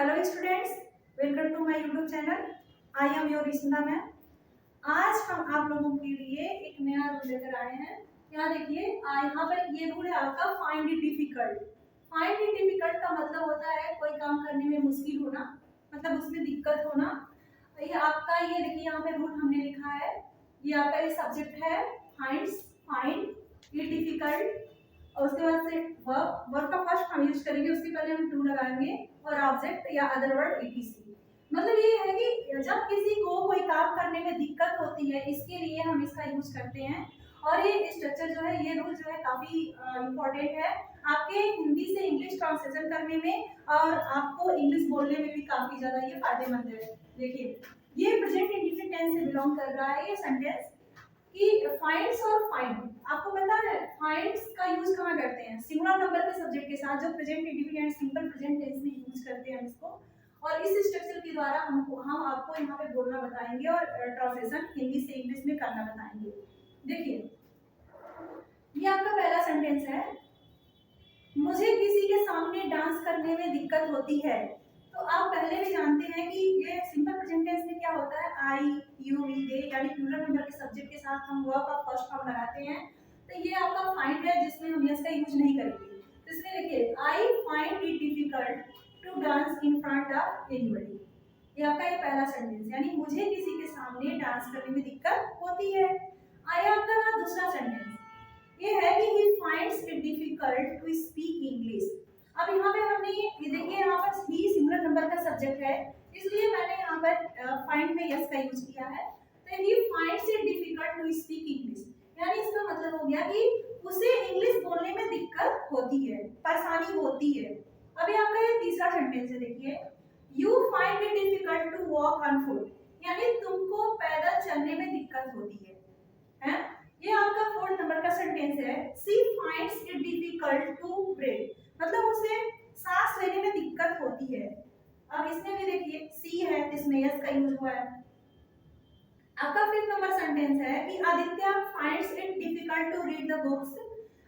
Hello students, welcome to my YouTube channel. I am your Rishta ma'am. आज हम आप लोगों के लिए एक नया रूल लेकर आए हैं। यहाँ देखिए, यहाँ पर ये रूल है आपका find it difficult. Find it difficult का मतलब होता है कोई काम करने में मुश्किल होना, मतलब उसमें दिक्कत होना। ये आपका, ये देखिए यहाँ पे रूल हमने लिखा है। ये आपका ये सब्जेक्ट है फाइंड इट डिफिकल्ट। और उसके बाद से वर्ब का फर्स्ट हम यूज करेंगे, उसके पहले हम टू लगाएंगे और ऑब्जेक्ट या अदर वर्ड etc। मतलब ये है कि जब किसी को कोई काम करने में दिक्कत होती है, इसके लिए हम इसका यूज करते हैं। और ये स्ट्रक्चर जो है, ये रूल जो है काफी इम्पोर्टेंट है आपके हिंदी से इंग्लिश ट्रांसलेशन करने में, और आपको इंग्लिश बोलने में भी काफी ज्यादा ये फायदेमंद है। देखिए, ये प्रेजेंट इंडेफिनिट टेंस से बिलोंग कर रहा है ये सेंटेंस कि फाइंड्स और फाइंड। आपको पता है फाइंड्स का यूज कहाँ करते हैं? सिंगुलर नंबर के सब्जेक्ट के साथ, जो present indefinite simple present tense में यूज करते हैं इसको। और इस स्ट्रक्चर के द्वारा हम आपको यहाँ पे बोलना बताएंगे और ट्रांसलेशन हिंदी से इंग्लिश में करना बताएंगे। देखिए, ये आपका पहला सेंटेंस है, मुझे किसी के सामने डांस करने में दिक्कत होती है। तो आप पहले भी जानते हैं कि ये सिंपल प्रेजेंट टेंस में क्या होता है, आई यू वी दे, यानी प्लूरल नंबर के सब्जेक्ट के साथ हम वर्ब का फर्स्ट फॉर्म लगाते हैं। तो ये आपका फाइंड है, जिसमें हम यस का यूज नहीं करेंगे। तो इसमें देखिए, I find it difficult to dance in front of anybody. ये आपका ये पहला सेंटेंस, यानी मुझे किसी के सामने डांस करने में दिक्कत होती है। आया आपका दूसरा सेंटेंस, ये है कि he finds it difficult to speak English। अब यहाँ पे हमने ये देखिए, यहाँ पर ही सिंगुलर नंबर का सब्जेक्ट है, इसलिए मैंने यहाँ पर फाइंड में यस का यूज किया है। तो he finds it difficult to speak English, यानी इसका मतलब हो गया कि उसे इंग्लिश बोलने में दिक्कत होती है, परेशानी होती है। अभी आपका ये तीसरा सेंटेंस है, देखिए, you find it difficult to walk on foot, यानी तुमको पैदल चलने में दिक्कत होती है। ये आपका फोर्थ नंबर का सेंटेंस है, she finds it difficult to breathe, मतलब उसे सांस लेने में दिक्कत होती है। अब इसमें भी देखिए सी है, इसमें यस का यूज हुआ है। आपका फिफ्थ नंबर सेंटेंस है कि Aditya finds it difficult to read the books.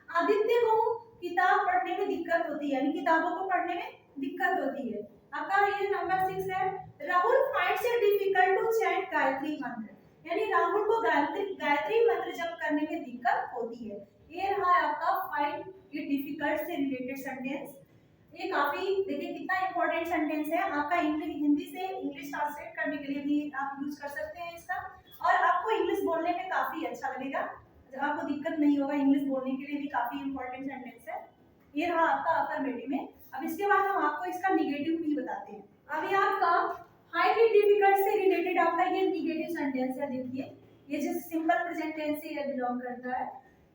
Aditya को किताब पढ़ने में दिक्कत होती है, यानी किताबों को पढ़ने में दिक्कत होती है। आपका ये नंबर 6 है, Rahul finds it difficult to chant Gayatri Mantra, यानी राहुल को गायत्री मंत्र जप करने में दिक्कत होती है। ये रहा आपका फाइंड इट डिफिकल्ट से रिलेटेड सेंटेंस। ये काफी देखिए कितना इंपॉर्टेंट सेंटेंस है, आपका हिंदी से इंग्लिश ट्रांसलेट करने के लिए भी आप यूज कर सकते हैं इसका, और आपको इंग्लिश बोलने में काफी अच्छा लगेगा, आपको दिक्कत नहीं होगा, इंग्लिश बोलने के लिए भी काफी इंपॉर्टेंट सेंटेंस है। ये रहा आपका अफर्मेटिव में। अब इसके बाद हम आपको इसका निगेटिव भी बताते हैं। अभी आपका फाइंड इट डिफिकल्ट से रिलेटेड आपका ये निगेटिव सेंटेंस है। देखिए, ये जो सिंपल प्रेजेंट टेंस से ये बिलोंग करता है।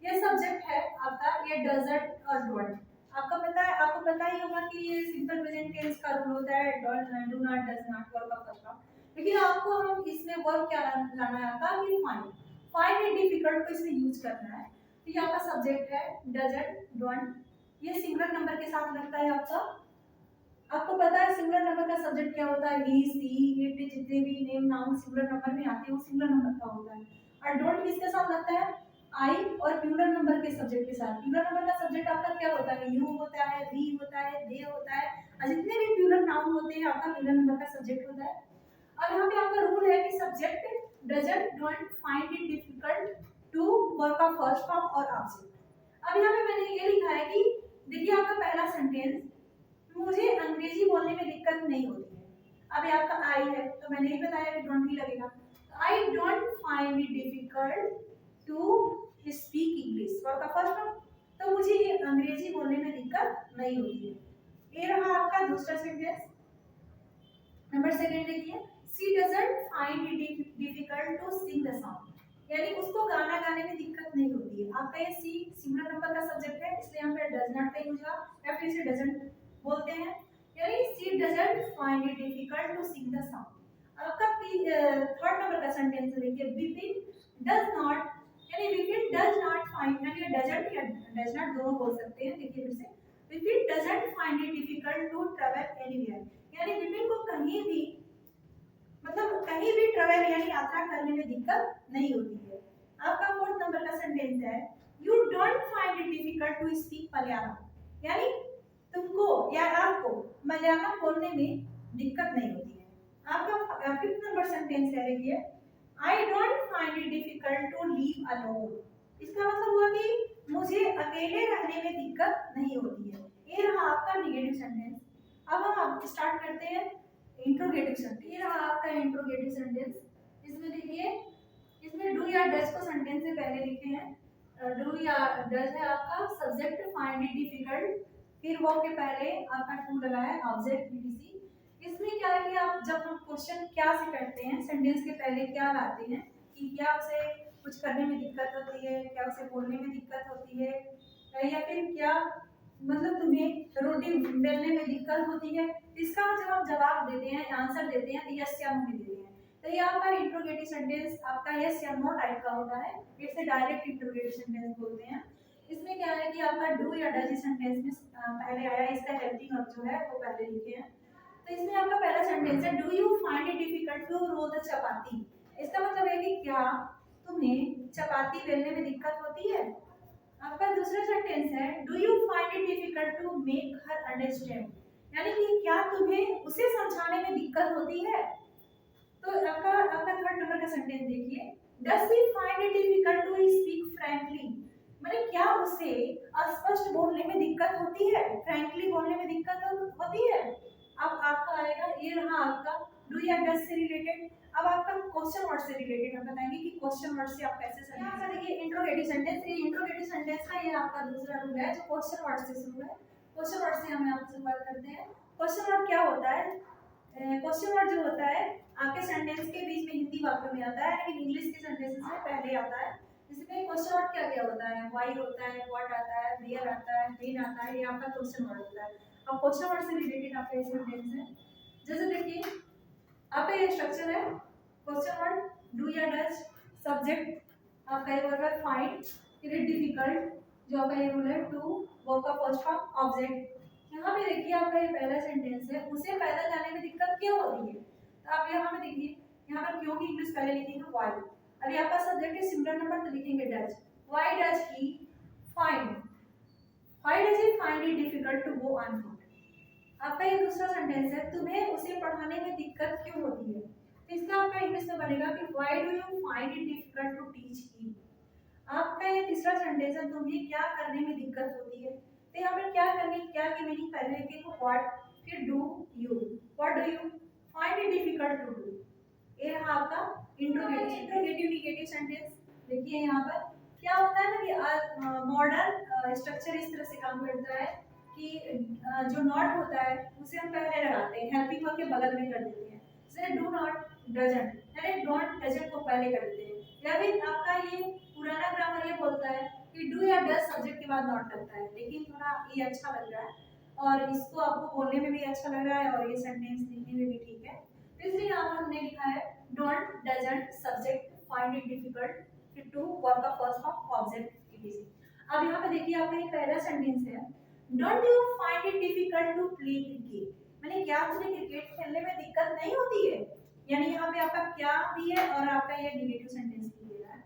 ये सब्जेक्ट है आपका, ये डजंट और डोंट। आपको पता ही होगा कि ये सिंपल प्रेजेंट टेंस का रूल होता है don't, do not, does not, verb का फर्स्ट फॉर्म। लेकिन आपको हम इसमें वर्ब क्या लाना है आपका, कि फाइंड इट डिफिकल्ट को इसमें यूज करना है। तो ये आपका सब्जेक्ट है डजंट, डोंट, ये सिंगुलर नंबर के साथ लगता है आपका। आपको पता है सिंगुलर नंबर का सब्जेक्ट क्या होता है, ही, सी, इट, जितने भी नेम नाउन सिंगुलर नंबर में आते हैं वो सिंगुलर नंबर का होता है। और डोंट किसके साथ लगता है, आई और प्लूरल नंबर के सब्जेक्ट के साथ। प्लूरल नंबर का सब्जेक्ट आपका क्या होता है, यू होता है, वी होता है, दे होता है, और जितने भी प्लूरल नाउन होते हैं आपका प्लूरल नंबर का सब्जेक्ट होता है। अब यहाँ पे आपका रूल है कि subject doesn't, don't, find it difficult to verb का फर्स्ट फॉर्म और ऑब्जेक्ट। अब यहाँ पे मैंने ये लिखा है कि देखिए आपका पहला सेंटेंस, मुझे अंग्रेजी बोलने में दिक्कत नहीं होती है। अब आपका आई है, तो मैंने ही बताया कि डोंट ही लगेगा। I don't find it difficult to speak English, verb का फर्स्ट फॉर्म, तो मुझे ये अंग्रेजी बोलने में दिक्कत नहीं होती है। ये रहा आपका दूसरा सेंटेंस। नंबर सेकंड देखिए, she doesn't find it difficult to sing the song, यानी उसको गाना गाने में दिक्कत नहीं होती है। आपका ये सी सिंगुलर नंबर का सब्जेक्ट है, इसलिए यहाँ पे डज नॉट का यूज हुआ, या फिर इसे डजंट बोलते हैं, यानी she doesn't find it difficult to sing the song. आपका थर्ड नंबर का सेंटेंस देखिए, विपिन डज नॉट, यानी विपिन डज नॉट फाइंड, यानी डजंट या डज नॉट दोनों बोल सकते हैं। देखिए फिर से, Vipin doesn't find it difficult to travel anywhere, यानी विपिन को कहीं भी, मतलब कहीं भी ट्रैवल यानी यात्रा करने में दिक्कत नहीं होती है। आपका फोर्थ नंबर का सेंटेंस है, you don't find it difficult to speak Malayalam, यानी तुमको या आपको मलयालम बोलने में दिक्कत नहीं होती है। आपका 5th नंबर सेंटेंस है, देखिए I don't find it difficult to leave alone. इसका मतलब हुआ कि मुझे अकेले रहने में दिक्कत नहीं होती है। ये रहा आपका निगेटिव सेंटेंस। अब हम स्टार्ट करते हैं इंट्रोगेटिव सेंटेंस। ये रहा आपका इंट्रोगेटिव सेंटेंस। इसमें देखिए, इसमें डू या डज को सेंटेंस से पहले लिखे हैं। डू या डज है आपका सब्जेक्ट, फाइंड इट डिफिकल्ट, फिर वर्ब के पहले आपका टू लगा है, ऑब्जेक्ट बीटीसी। इसमें क्या है कि आप जब हम क्वेश्चन क्या से करते हैं, सेंटेंस के पहले क्या लाते हैं कि क्या उसे कुछ करने में दिक्कत होती है, क्या उसे बोलने में दिक्कत होती है, या फिर क्या मतलब तुम्हें रोटी बेलने में दिक्कत होती है। इसका जब आप जवाब देते हैं, आंसर देते हैं, तो यस या नो में देते हैं। तो ये आपका इंट्रोगेटिव सेंटेंस आपका यस या नो टाइप का होता है, इसे डायरेक्ट इंट्रोगेटिव सेंटेंस बोलते हैं। इसमें क्या है कि आपका डू या डज सेंटेंस में पहले आया, इसका हेल्पिंग वर्ब जो है वो पहले लिखे हैं। तो इसमें आपका पहला सेंटेंस है, do you find it difficult to roll the chapati. इसका मतलब है कि क्या तुम्हें चपाती बेलने में दिक्कत होती है। आपका दूसरा सेंटेंस है, do you find it difficult to make her understand, यानी कि क्या तुम्हें उसे समझाने में दिक्कत होती है। तो आपका थर्ड नंबर का सेंटेंस देखिए, does he find it difficult to speak frankly, माने क्या उसे स्पष्ट बोलने में दिक्कत होती है, फ्रैंकली बोलने में दिक्कत होती है। अब आपका आएगा, ये रहा आपका डू या डज से रिलेटेड। अब आपका क्वेश्चन वर्ड से रिलेटेड हम बताएंगे कि क्वेश्चन वर्ड से आप कैसे समझेंगे। यहाँ देखिए इंट्रोगेटिव सेंटेंस, ये इंट्रोगेटिव सेंटेंस का ये आपका दूसरा रूल है जो क्वेश्चन वर्ड से शुरू है। क्वेश्चन वर्ड से हम आपसे बात करते हैं। क्वेश्चन वर्ड क्या होता है? क्वेश्चन वर्ड जो होता है आपके सेंटेंस के बीच में हिंदी वाक्य में आता है, लेकिन इंग्लिश के सेंटेंसेस में पहले आता है। इसमें क्वेश्चन वर्ड क्या क्या होता है? व्हाई होता है, व्हाट आता है, वेयर आता है, व्हेन आता है, ये आपका क्वेश्चन वर्ड होता है। अब क्वेश्चन वर्ड से रिलेटेड आपका ये सेंटेंस है। जैसे देखिए आपका ये स्ट्रक्चर है, क्वेश्चन वर्ड, डू या डज, सब्जेक्ट आपका ये वर्ब है फाइंड, फिर डिफिकल्ट जो आपका ये रूल है, टू वर्ब का फर्स्ट फॉर्म, ऑब्जेक्ट। यहाँ पे देखिए आपका ये पहला सेंटेंस है, उसे पैदल जाने में दिक्कत क्यों होती है। तो आप यहाँ पे देखिए, यहाँ पर क्यों की इंग्लिश पहले लिखेंगे व्हाई। अभी आपका सब्जेक्ट है सिंगुलर नंबर, तो लिखेंगे does. Why does he find, why does he find it difficult to go on foot. आपका ये दूसरा सेंटेंस है, तुम्हें उसे पढ़ाने में दिक्कत क्यों होती है। तो इसका आपका इंग्लिश में बनेगा कि why do you find it difficult to teach him. आपका ये तीसरा सेंटेंस है, तुम्हें क्या करने में दिक्कत होती है। तो यहाँ पर क्या करने, क्या की मीनिंग पहले लिखेंगे व्हाट, फिर do you, what do you find it difficult to do. ये रहा आपका इंट्रोगेटिव निगेटिव सेंटेंस। देखिए यहाँ पर क्या होता है ना कि मॉडर्न स्ट्रक्चर इस तरह से काम करता है कि जो नॉट होता है उसे हम पहले लगाते हैं, हेल्पिंग वर्ब के बगल में कर देते हैं। जैसे डू नॉट, डजंट, यानी डोंट डजंट को पहले कर देते हैं। या फिर आपका ये पुराना ग्रामर ये बोलता है कि डू या डज सब्जेक्ट के बाद नॉट लगता है, लेकिन थोड़ा ये अच्छा लग रहा है और इसको आपको बोलने में भी अच्छा लग रहा है और ये सेंटेंस लिखने में भी ठीक है। इसलिए यहाँ पर हमने लिखा है don't doesn't subject find it difficult, फिर टू वर्ब का फर्स्ट फॉर्म ऑब्जेक्ट इटीसी। अब यहाँ पे देखिए आपका ये पहला सेंटेंस है, don't you find it difficult to play cricket, माने क्या तुम्हें क्रिकेट खेलने में दिक्कत नहीं होती है। यानी यहाँ पे आपका क्या भी है और आपका ये नेगेटिव सेंटेंस भी दे रहा है।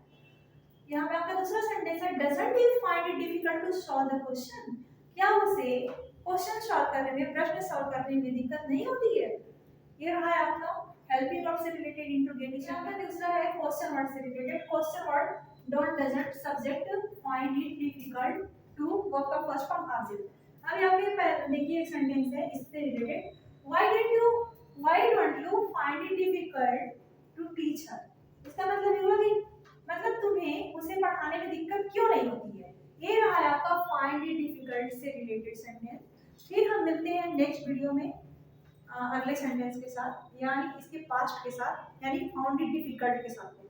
यहाँ पे आपका दूसरा सेंटेंस है, doesn't he find it difficult to solve the question, क्या उसे क्वेश्चन सॉल्व करने में, प्रश्न सॉल्व करने में दिक्कत नहीं होती है। ये रहा है आपका हेल्पिंग वर्ब से रिलेटेड इंट्रोगेटिव। यहाँ पे दूसरा है क्वेश्चन वर्ड से related. Question word don't doesn't subject find it difficult to verb का फर्स्ट फॉर्म ऑब्जेक्ट। अब यहाँ पे देखिए एक सेंटेंस है इससे related, why don't you find it difficult to teach her. इसका मतलब ये हुआ कि मतलब तुम्हें उसे पढ़ाने में दिक्कत क्यों नहीं होती है। ये रहा है आपका फाइंड इट डिफिकल्ट से रिलेटेड सेंटेंस। फिर हम मिलते हैं नेक्स्ट वीडियो में अगले सेंटेंस के साथ, यानी इसके पास्ट के साथ, यानी फाउंड इट डिफिकल्ट के साथ।